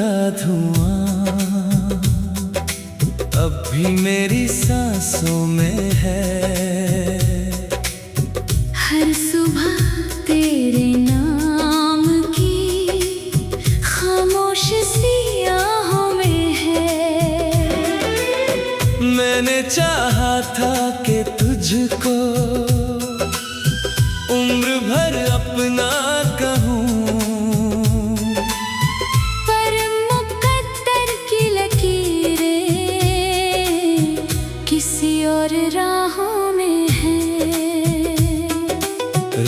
का धुआं अब भी मेरी सांसों में है। हर सुबह तेरे नाम की खामोश सी आहों में है। मैंने चाहा था कि तुझको उम्र भर अपना कहूँ, पर मुकद्दर की लकीरें किसी और राहों में है।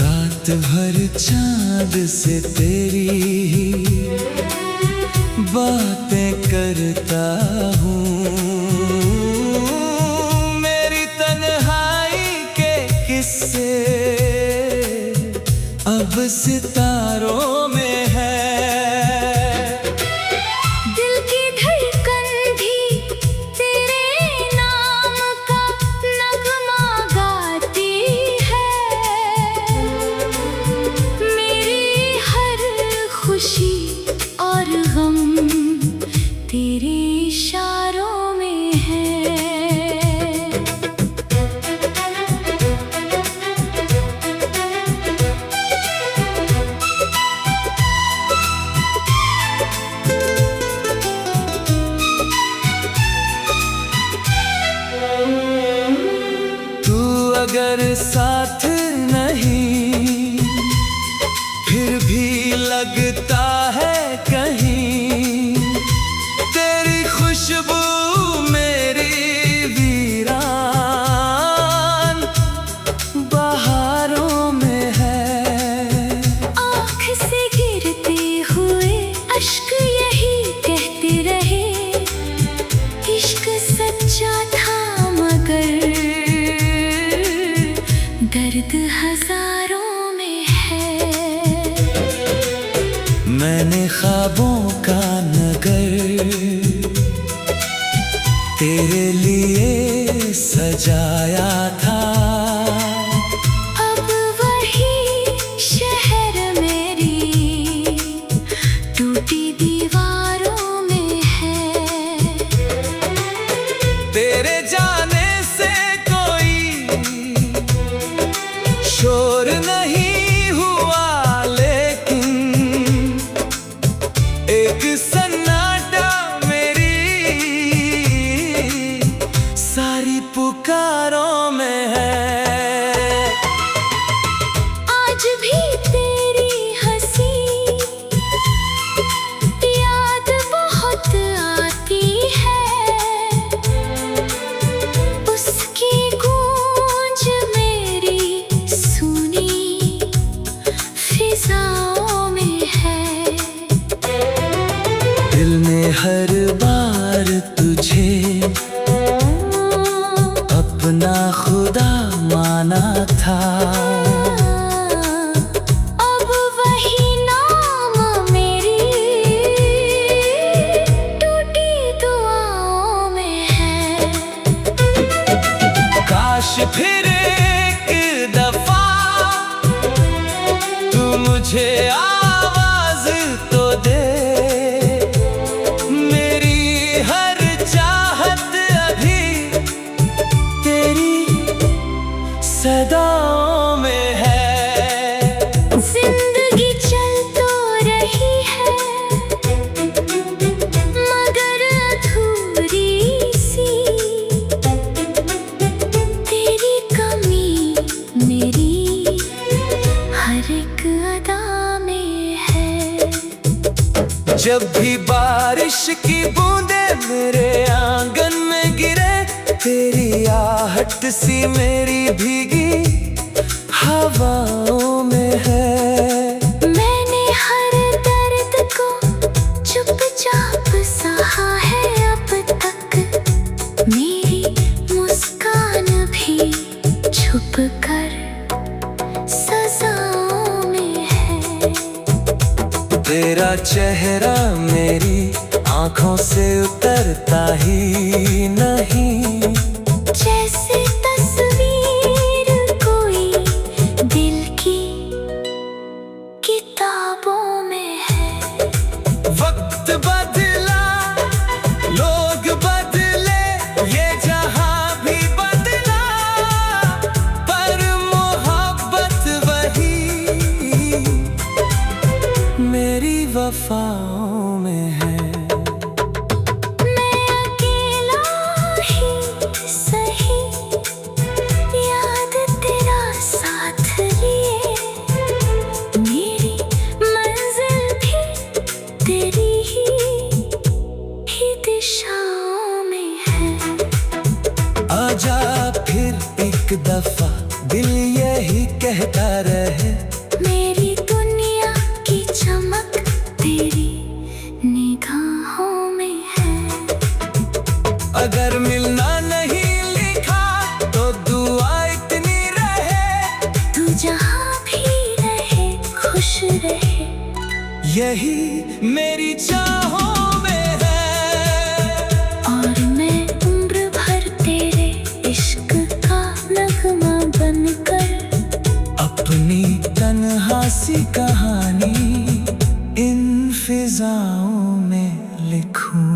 रात भर चांद से तेरी ही बातें करता हूँ। मेरी तन्हाई के किस्से अब सितारों में है। दिल की धड़कन भी तेरे नाम का नगमा गाती है। मेरी हर खुशी और गम तेरे इशारों में है। अगर साथ नहीं फिर भी लगता है कहीं, तेरी खुशबू मेरी वीरान बहारों में है। आँख से गिरते हुए अश्क यही कहते रहे, इश्क सच्चा था मगर दर्द हजारों में है। मैंने ख्वाबों का नगर तेरे लिए सजाया था। अब वही शहर मेरी टूटी दीवारों में है। तेरे जाने से शोर नहीं हुआ, लेकिन एक सन्नाटा मेरी सारी पुकारों में है। आज भी तेरी हंसी याद बहुत आती है। उसकी गूंज मेरी फिजाओं में है। दिल ने हर बार तुझे अपना खुदा माना था। अब वही नाम मेरी टूटी दुआओं में है। काश फिर एक दफा मुझे आवाज तो दे, मेरी हर चाहत अभी तेरी सदाओं में है। जिंदगी चल तो रही है मगर अधूरी सी, तेरी कमी मेरी हर एक अदा में है। जब भी बारिश की बूंदें मेरे आंगन में गिरे, तेरी आहट सी मेरी भीगी हवाओं में है। मैंने हर दर्द को चुपचाप सहा है अब तक। मेरी मुस्कान भी छुप कर सजाओं में है। तेरा चेहरा मेरी आंखों से उतरता ही नहीं, जैसे तस्वीर कोई दिल की किताबों में है। वक्त बदल एक दफा दिल यही कहता रहे, मेरी दुनिया की चमक तेरी निगाहों में है। अगर मिलना नहीं लिखा तो दुआ इतनी रहे, तू जहाँ भी रहे खुश रहे, यही मेरी चाहों में है। और मैं उम्र भर तेरे इश्क का नगमा बनकर अपनी तन्हा सी कहानी इन फिजाओं में लिखूं।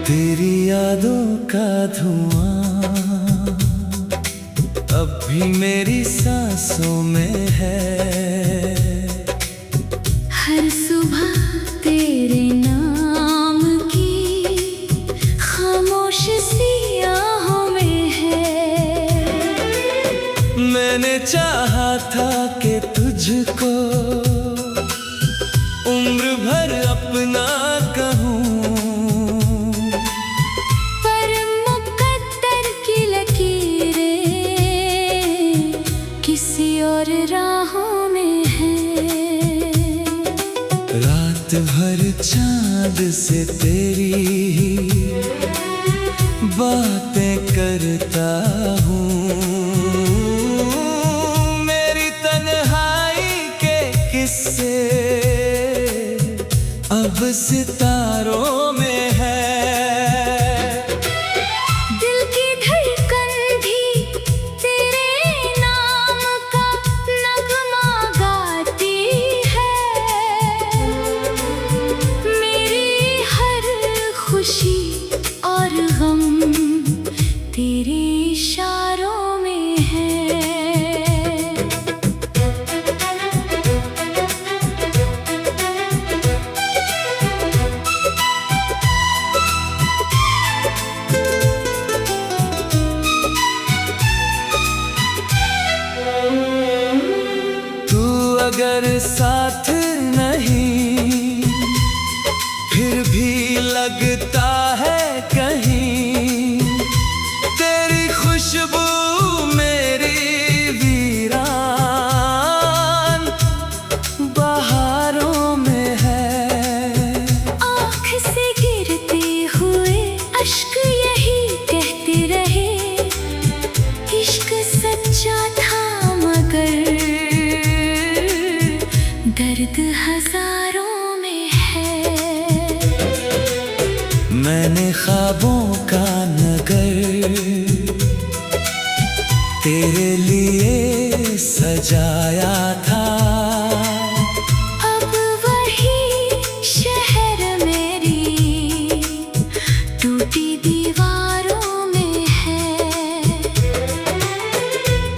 तेरी यादों का धुआं अब भी मेरी सांसों में है। हर सुबह तेरे नाम की खामोश सी आहों में है। मैंने चाहा था कि तुझको उम्र भर अपना कहूँ, और राहों में है। रात भर चांद से तेरी ही बातें करता हूँ, मेरी तन्हाई के किस्से अब सितारों में है। खुशी और गम तेरे इशारों में है। तू अगर साथ नहीं फिर भी लगता है कहीं, तेरी खुशबू मेरी वीरान बहारों में है। आँख से गिरते हुए अश्क यही कहते रहे, इश्क सच्चा था मगर दर्द हजारों में है। मैंने ख्वाबों का नगर तेरे लिए सजाया था, अब वही शहर मेरी टूटी दीवारों में है।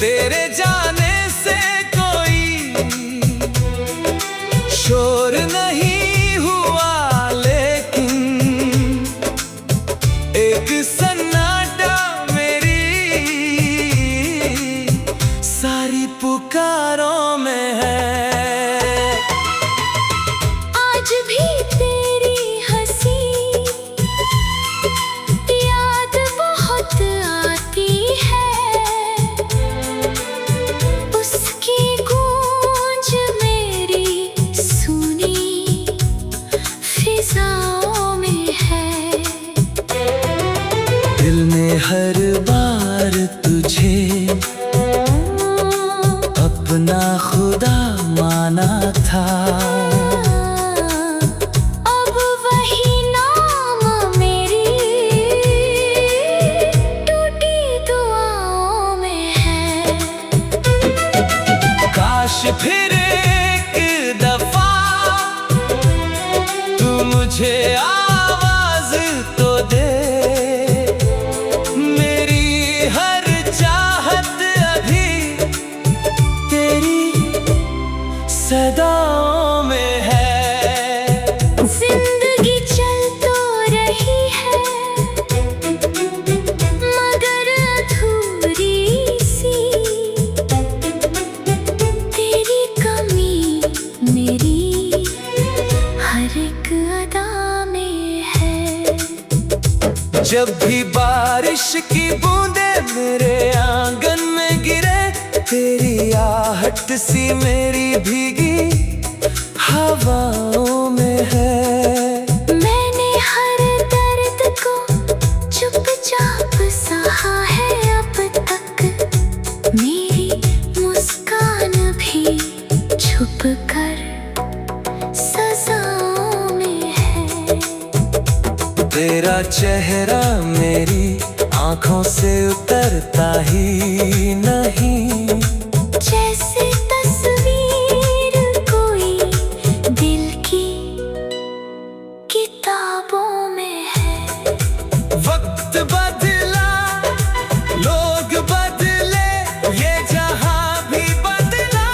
तेरे जाने से कोई शोर नहीं हुआ, एक सन्नाटा मेरी सारी पुकारों में है। आज भी तेरी हंसी याद बहुत आती है, उसकी गूंज मेरी सुनी फिजाओं में है। दिल ने हर बार तुझे अपना खुदा माना था, अब वही नाम मेरी टूटी दुआओं में है। काश फिर एक दफा तू मुझे आवाज तो दे, निगाहों में है। जिंदगी चल तो रही है मगर अधूरी सी, तेरी कमी मेरी हर एक अदा में है। जब भी बारिश की बूंदें मेरे आंगन में गिरे, तेरी आहट सी मेरी भीगी हवाओं में है। मैंने हर दर्द को चुपचाप सहा है अब तक, मेरी मुस्कान भी छुप कर सजाओं में है। तेरा चेहरा मेरी आंखों से उतरता ही नहीं, जैसे तस्वीर कोई दिल की किताबों में है। वक्त बदला, लोग बदले, ये जहां भी बदला,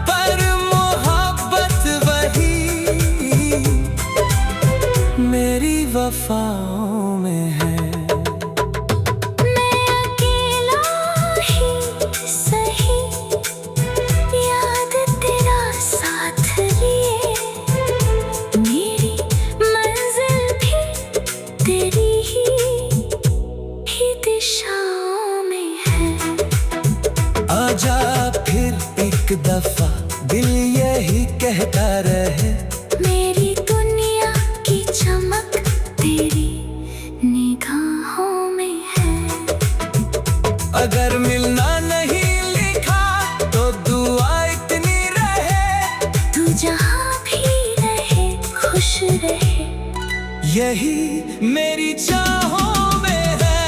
पर मोहब्बत वही मेरी वफाओं में है। मैं अकेला ही सही, याद तेरा साथ लिए, मेरी मंजिल भी तेरी ही दिशाओं में है। आजा फिर एक दफा दिल यही कहता रहे, मेरी दुनिया की चमक तेरी निगाहों में है। अगर मिलना नहीं लिखा तो दुआ इतनी रहे, तू जहाँ भी रहे खुश रहे, यही मेरी चाहों में है।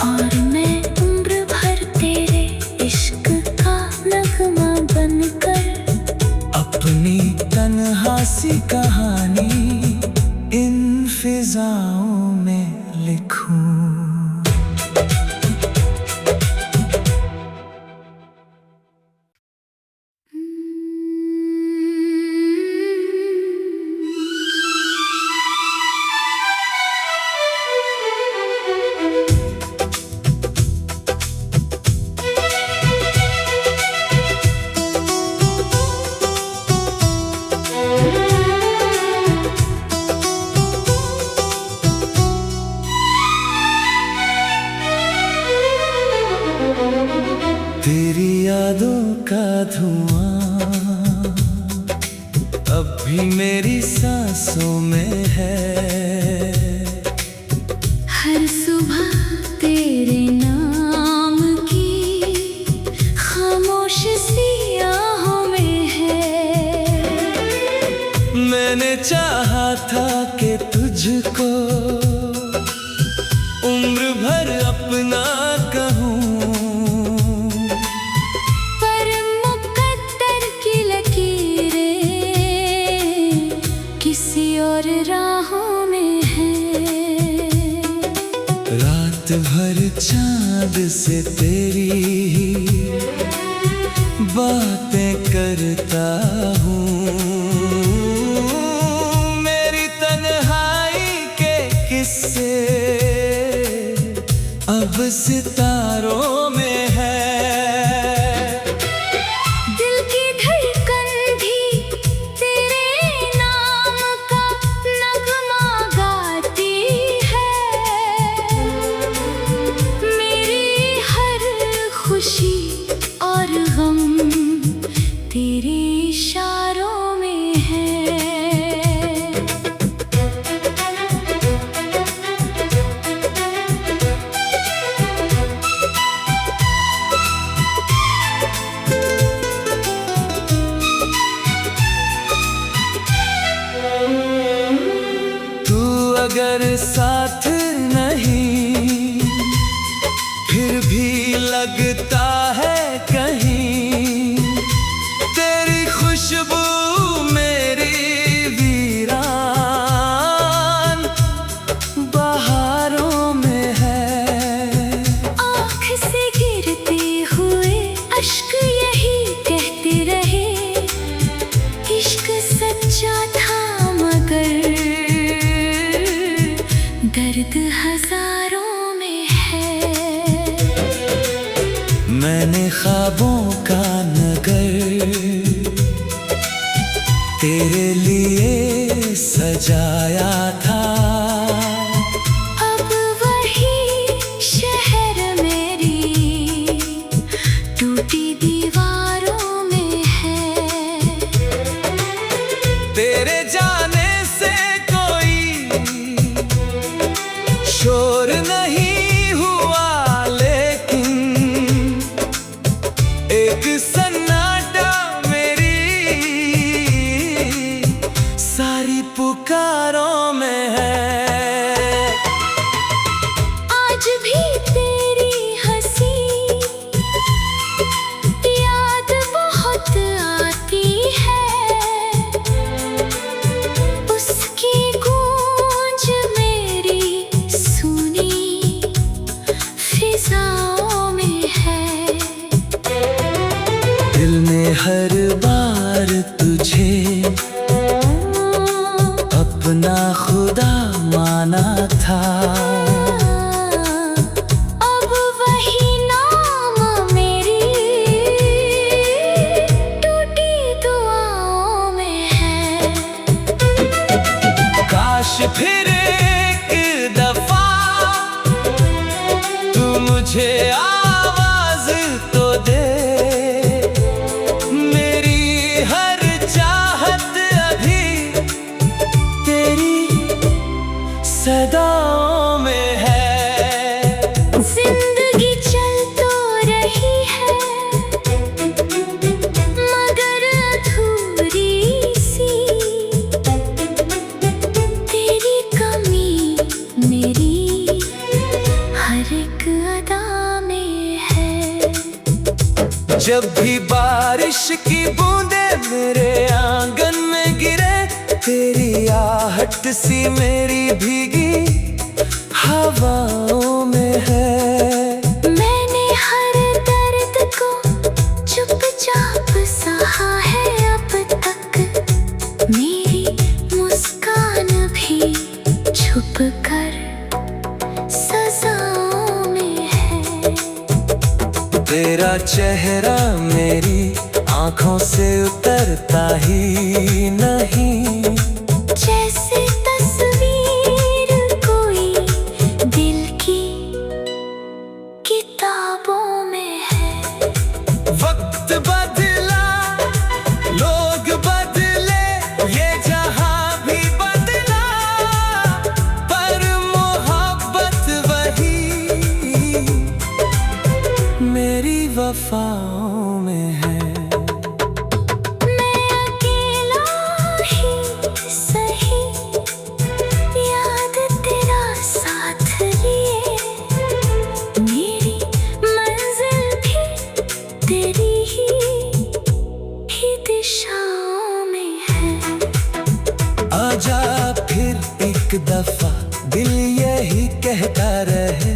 और मैं उम्र भर तेरे इश्क का नगमा बनकर अपनी तन्हा सी कहानी इन फिजाओं में लिखूं। तेरी यादों का धुआं अब भी मेरी सांसों में है। हर सुबह तेरे नाम की खामोश सी आहों में है। मैंने चाहा था कि तुझको उम्र भर अपना कहूँ, पर मुकद्दर की लकीरें किसी और राहों में है। रात भर चांद से तेरी ही बातें करता हूँ, मेरी तन्हाई के किस्से अब सितारों में है। दिल की धड़कन भी तेरे नाम का नगमा गाती है। मेरी हर खुशी और गम तेरे इशारों में है। अगर साथ नहीं फिर भी लगता है कहीं, तेरी खुशबू मेरी वीरान बहारों में है। आँख से गिरते हुए अश्क यही कहते रहे, ख्वाबों का नगर तेरे लिए सजाया था। अब वही शहर मेरी टूटी दीवारों में है। तेरे जाने से कोई शोर नहीं हुआ, लेकिन एक सन्नाटा मेरी सारी पुकारों में है। आज भी तेरी हंसी याद बहुत आती है। उसकी गूंज मेरी सुनी फिजाओं में है। दिल ने हर बार तुझे अपना खुदा माना था। अब वही नाम मेरी टूटी दुआओं में है। काश फिर एक दफा तू मुझे आवाज तो दे। मेरी हर चाहत अभी तेरी सदाओं में है। जिंदगी चल तो रही है मगर अधूरी सी। तेरी कमी मेरी हर एक अदा में है। जब भी बारिश की बूंदें मेरे आंगन में गिरे, तेरी आहट सी मेरी भीगी हवाओं में है। मैंने हर दर्द को चुपचाप सहा है अब तक। मेरी मुस्कान भी छुप कर सजाओं में है। तेरा चेहरा मेरी आंखों से उतरता ही नहीं। जैसे तस्वीर कोई दिल की किताबों में है। वक्त बदला, लोग बदले, ये जहां भी बदला, पर मोहब्बत वही मेरी वफाओं में है। मैं अकेला ही सही याद तेरा साथ लिए। मेरी मंजिल भी तेरी ही दिशाओं में है। आजा फिर एक दफा दिल यही कहता रहे।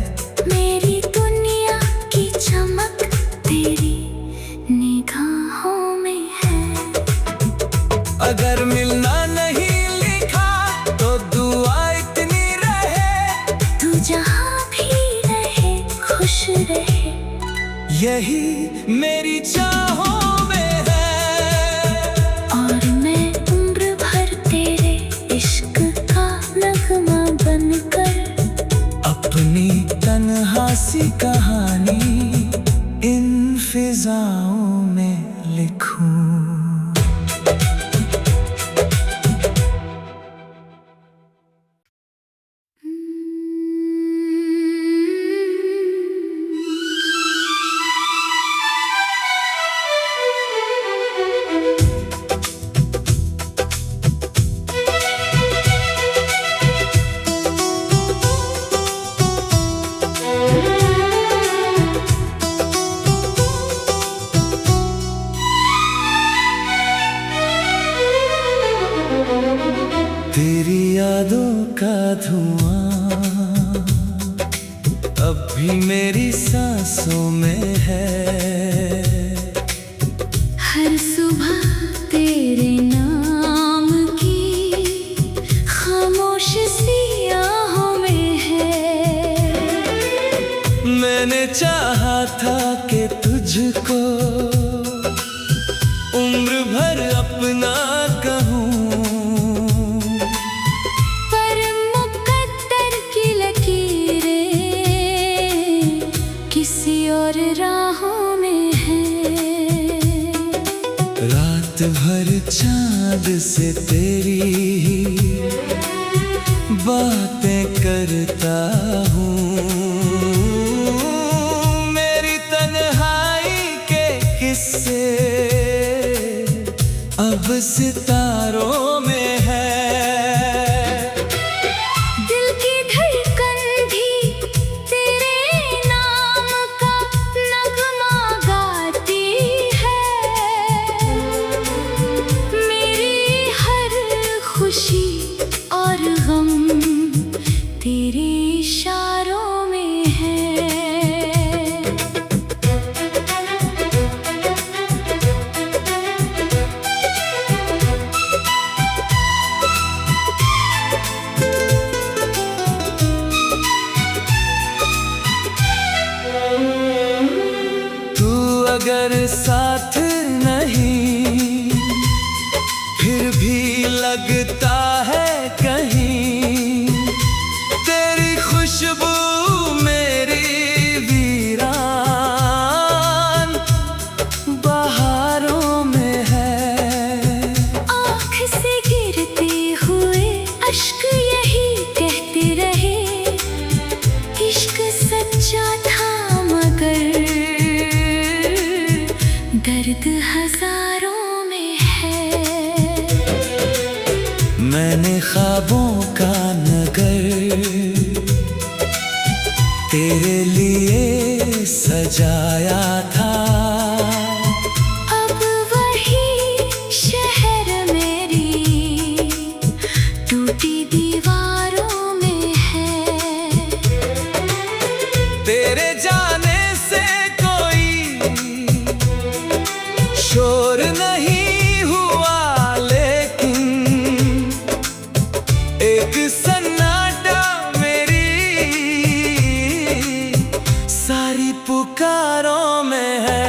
मेरी दुनिया की चमक तेरी निगाहों में है। अगर मिलना नहीं लिखा तो दुआ इतनी रहे। तू जहाँ भी रहे खुश रहे। यही मेरी चाहों में है। और मैं उम्र भर तेरे इश्क का नगमा बनकर अपनी तन्हा सी कहानी इन फिजाओं में लिखूं। तेरी यादों का धुआं अब भी मेरी सांसों में है। हर सुबह तेरे नाम की खामोश सी आहों में है। मैंने चाहा था कि तुझको चांद से तेरी ही बातें करता हूँ। मेरी तन्हाई के किस्से अब सितारों में है। दिल की धड़कन भी तेरे नाम का नगमा गाती है। मेरी हर खुशी और गम तेरे इशारों में है। अगर साथ नहीं फिर भी लगता है कहीं तेरी खुशबू मेरी वीरान बहारों में है। आँख से गिरते हुए अश्क यही कहते रहे, इश्क सच्चा था मगर दर्द हजारों में है। मैंने ख्वाबों का नगर तेरे लिए सजाया था। अब वही शहर मेरी टूटी दीवारों में है। तेरे जाने से शोर नहीं हुआ लेकिन एक सन्नाटा मेरी सारी पुकारों में है।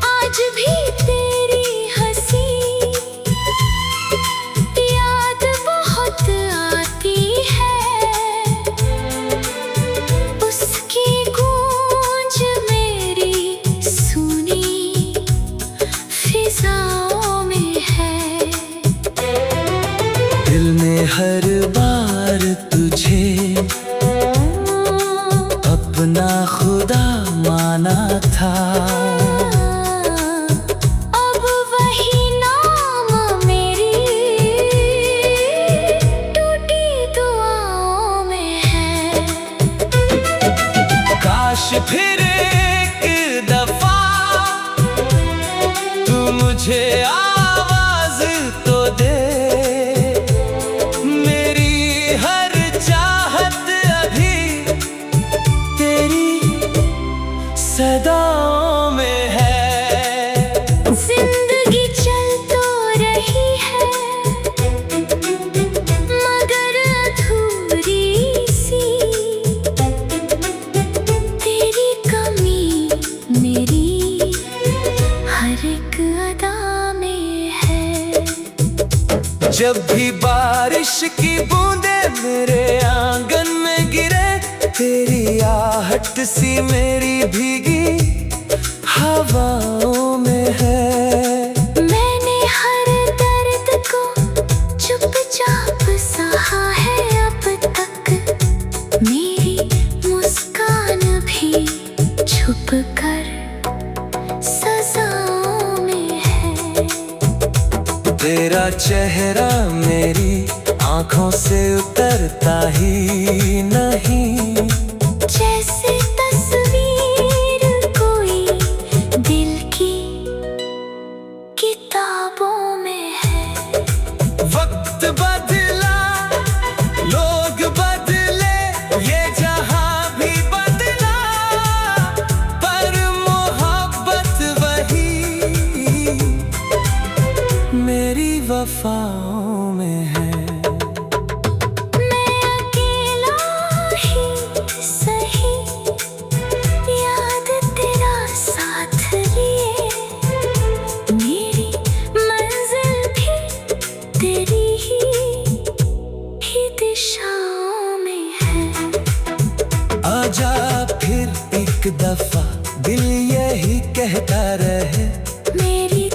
आज भी तेरी हंसी याद बहुत आती है। उसकी गूंज मेरी फिजाओं में है। दिल ने हर बार तुझे अपना खुदा माना था। अब वही नाम मेरी टूटी दुआओं में है। काश फिर एक दफा मुझे आवाज तो दे। मेरी हर चाहत अभी तेरी सदाओं में है। जिंदगी चल तो रही है मगर अधूरी सी। तेरी कमी मेरी हर एक अदा में है। जब भी बारिश की बूंदें मेरे आंगन में गिरे तेरी आहट सी मेरी भीगी हवाओं में है। मैंने हर दर्द को चुपचाप सहा है अब तक। मेरी मुस्कान भी छुप कर सजाओं में है। तेरा चेहरा मेरी आंखों से उतरता ही नहीं। जैसे तस्वीर कोई दिल की किताबों में है। वक्त बदला लोग बदले ये जहां भी बदला पर मोहब्बत वही मेरी वफाओं में है। मैं अकेला ही सही याद तेरा साथ लिए। मेरी मंजिल भी तेरी ही दिशाओं में है। आजा फिर एक दफा दिल यही कहता रहे मेरी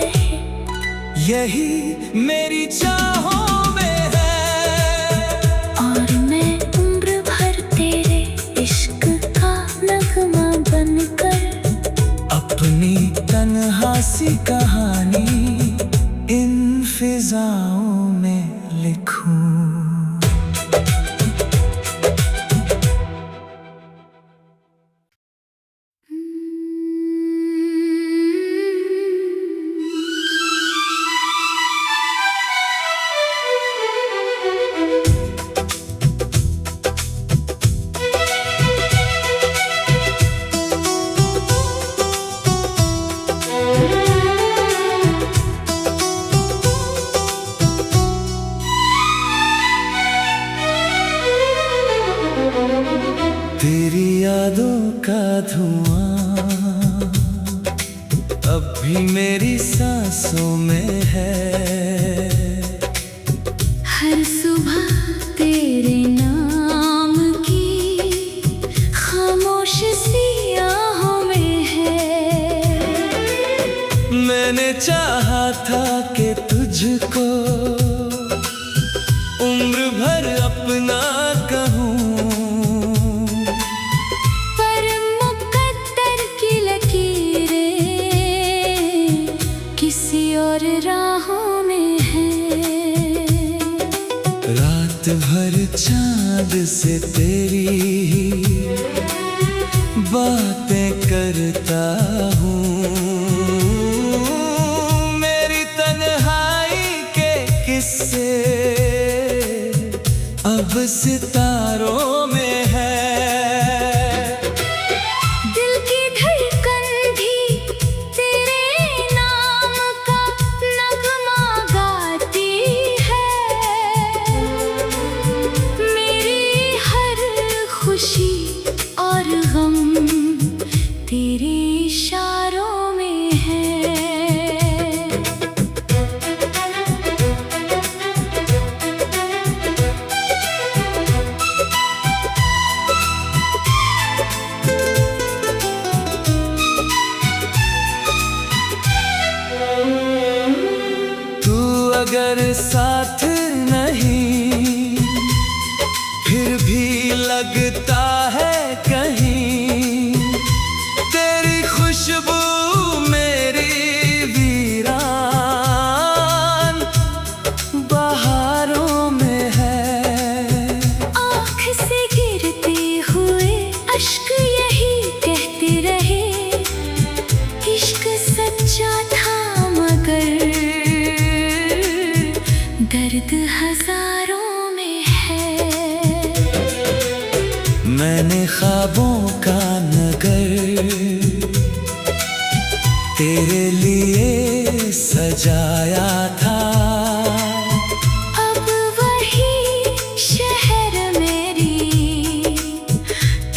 रहे। यही मेरी चाहों में है। और मैं उम्र भर तेरे इश्क का नगमा बनकर अपनी तन्हा सी कहानी इन फिजाओं में लिखूं। तेरी यादों का धुआं अब भी मेरी सांसों में है। हर सुबह तेरे नाम की खामोश सी आहों में है। मैंने चाहा था कि तुझको उम्र भर अपना कहूँ, किसी और राहों में है। रात भर चांद से तेरी ही बातें करता हूँ। मेरी तन्हाई के किस्से अब सितारों में है। खुशी और गम तेरे इशारों में है। तू अगर साथ नहीं फिर भी लगता है कहीं। तेरी खुशबू मेरी वीरान बहारों में है। आँख से गिरते हुए अश्क यही कहते रहे, इश्क सच्चा था मगर दर्द हजारों में है। मैंने ख्वाबों का नगर तेरे लिए सजाया था। अब वही शहर मेरी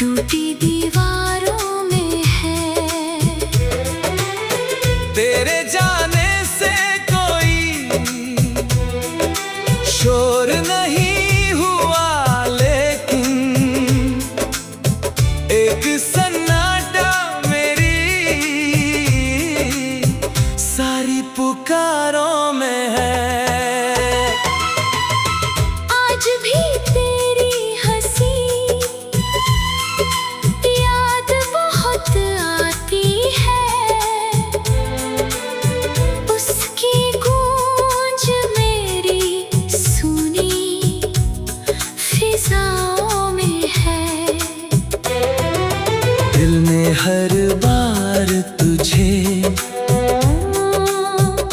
टूटी दीवारों में है। तेरे जाने से कोई शोर नहीं हुआ, एक सन्नाटा मेरी सारी पुकारों में है। आज भी तेरी हंसी याद बहुत आती है। उसकी गूंज मेरी सुनी फिजाओं में है। दिल ने हर बार तुझे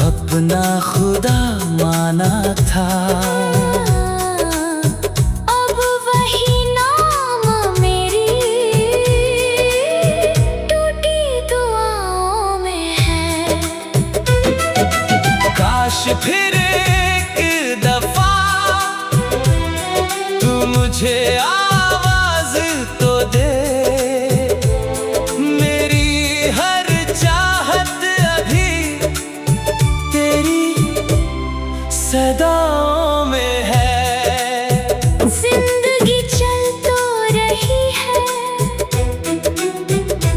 अपना खुदा माना था। अब वही नाम मेरी टूटी दुआओं में है। काश फिर एक दफा तू मुझे आवाज तो दे। सदाओं में है। जिंदगी चल तो रही है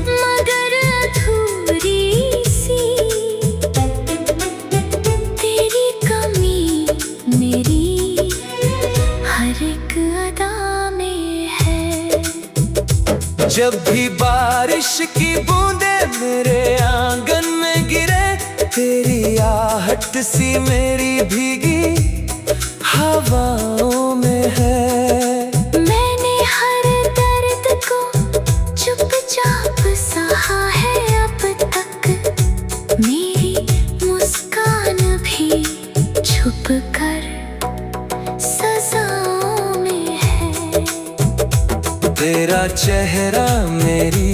मगर अधूरी सी। जब भी बारिश की बूंदे मेरे आंगन में गिरे, तेरी आहट सी मेरी भीगी हवाओं में है। मैंने हर दर्द को चुपचाप सहा है अब तक, मेरी मुस्कान भी छुप कर सजाओं में है। तेरा चेहरा मेरी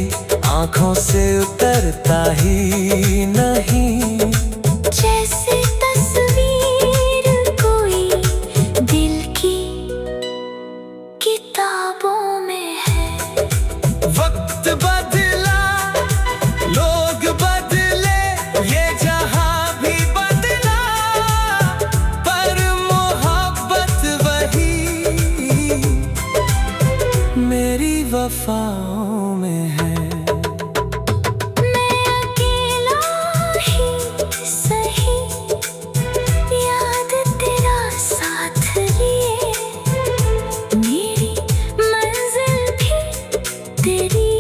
आंखों से उतरता ही नहीं, जैसे तस्वीर कोई दिल की किताबों में है। वक्त बदला, लोग बदले, ये जहां भी बदला, पर मोहब्बत वही मेरी वफाओं में है। मैं अकेला ही सही, याद तेरा साथ लिए, मेरी मंजिल भी तेरी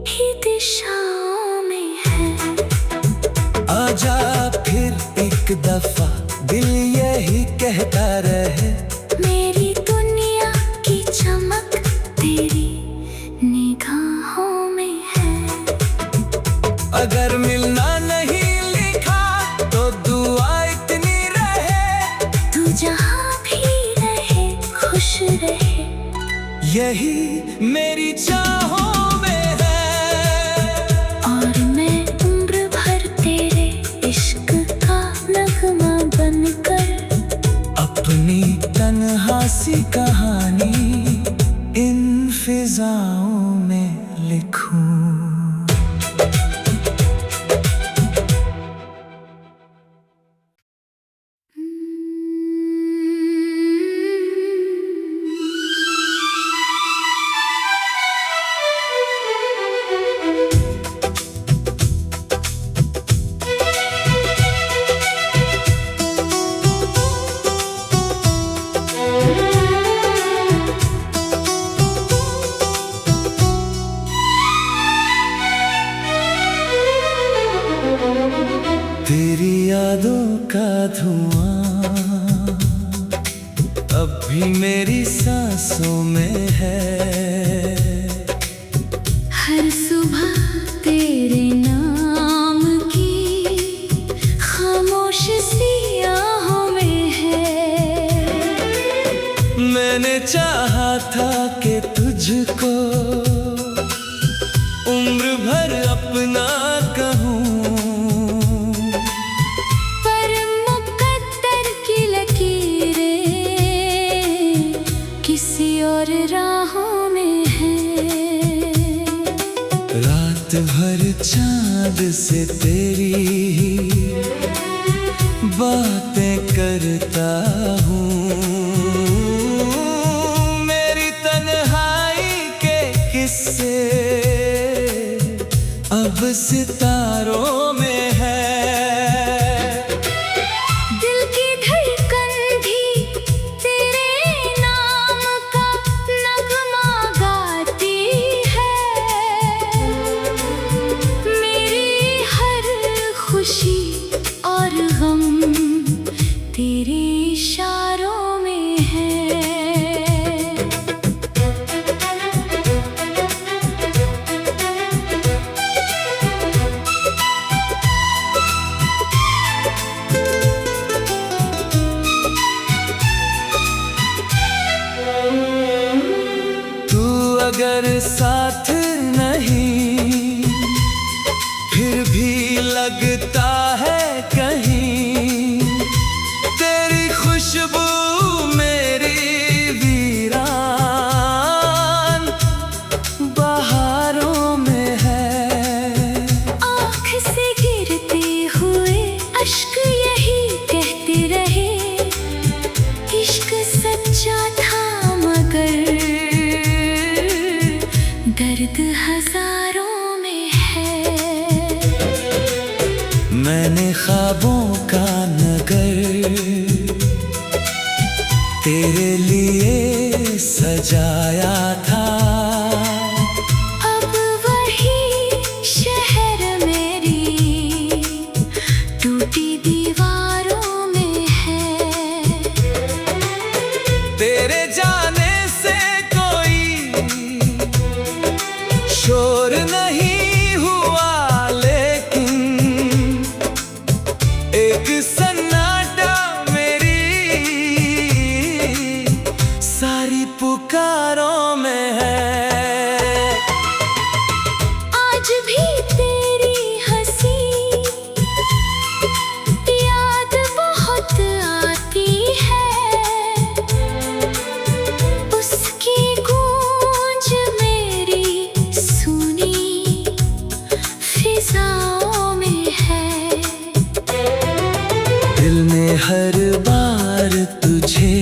ही दिशाओं में है। आजा फिर एक दफा, दिल यही कहता रहे, मेरी दुनिया की चमक तेरी निगाहों में है। अगर मिलना नहीं लिखा तो दुआ इतनी रहे, तू जहाँ भी रहे खुश रहे, यही मेरी चाहों में है। और मैं उम्र भर तेरे इश्क का नगमा बनकर अपनी तन्हा सी कहानी इन फिजाओं में लिखूं। तेरी यादों का धुआं अब भी मेरी सांसों में है। हर सुबह तेरे नाम की खामोश सी आहों में है। मैंने चाहा था कि तुझको उम्र भर अपना कहूँ, पर मुकद्दर की लकीरें किसी और राहों में है। रात भर चांद से तेरी ही बातें करता हूँ, मेरी तन्हाई के किस्से अब सितारों में है। दिल की धड़कन भी तेरे नाम का नगमा गाती है। मेरी हर खुशी और गम तेरे इशारों में है। अगर साथ नहीं फिर भी लगता है कहीं, तेरी खुशबू मेरी वीरान बहारों में है। आँख से गिरते हुए अश्क यही कहते रहे, इश्क सच्चा था मगर दर्द हजारों में है। मैंने ख्वाबों का नगर तेरे लिए सजाया था, एक सन्नाटा मेरी सारी पुकारों में है। आज भी तेरी हंसी याद बहुत आती है, उसकी गूंज मेरी सुनी फिजाओं में है। दिल ने हर बार तुझे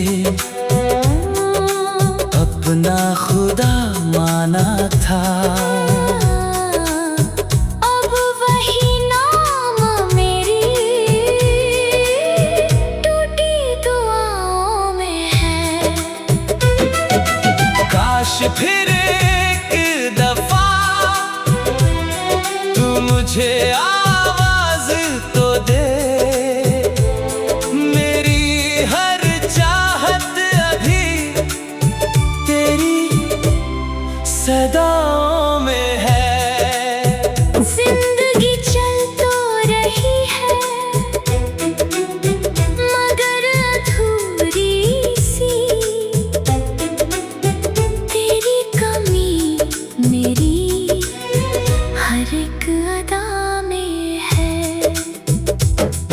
अपना खुदा माना था, अब वही नाम मेरी टूटी दुआओं में है। काश फिर एक दफा तू मुझे आवाज तो दे, मेरी हर चाहत अभी तेरी सदाओं में है। जिंदगी चल तो रही है मगर अधूरी सी, तेरी कमी मेरी हर एक अदा में है।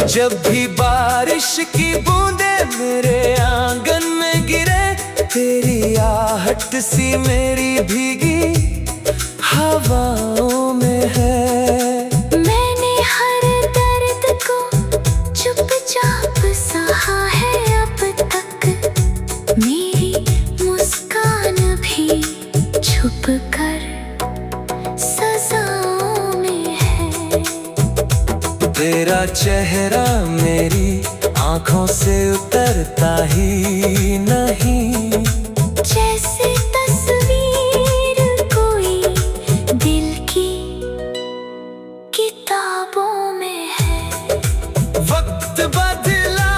जब भी बारिश की बूंदें मेरे आंगन में गिरे, तेरी आहट सी मेरी भीगी हवाओं में है। मैंने हर दर्द को चुपचाप सहा है अब तक, मेरी मुस्कान भी छुप कर सजाओं में है। तेरा चेहरा मेरी आंखों से उतरता ही नहीं, जैसे तस्वीर कोई दिल की किताबों में है। वक्त बदला,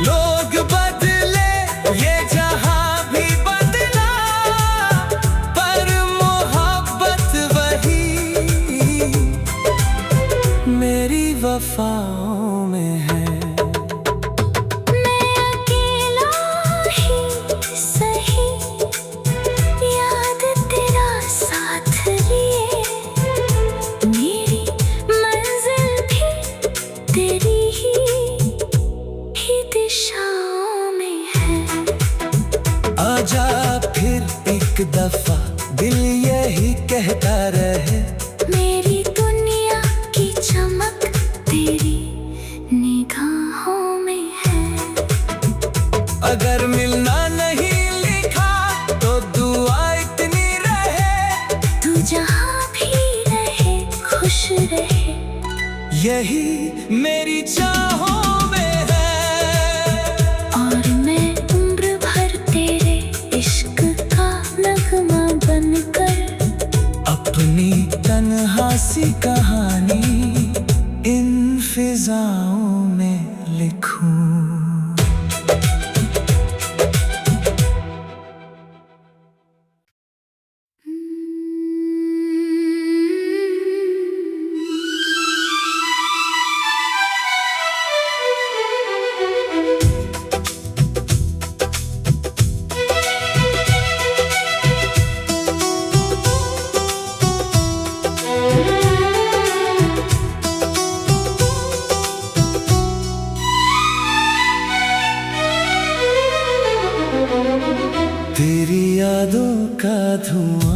लोग बदले, ये जहां भी बदला, पर मोहब्बत वही मेरी वफाओं में है। मैं अकेला ही सही, याद तेरा साथ लिए, मेरी मंजिल भी तेरी ही दिशाओं में है। आजा फिर एक दफा दिल यही कहता रहे, मेरी दुनिया की चमक तेरी निगाहों में है। अगर मिलना नहीं लिखा तो दुआ इतनी रहे, तू जहाँ भी रहे खुश रहे, यही मेरी चाहों में है। और मैं उम्र भर तेरे इश्क का नगमा बनकर अपनी तन्हा सी कहानी इन फिजाओं में लिखूं। तेरी यादों का धुआं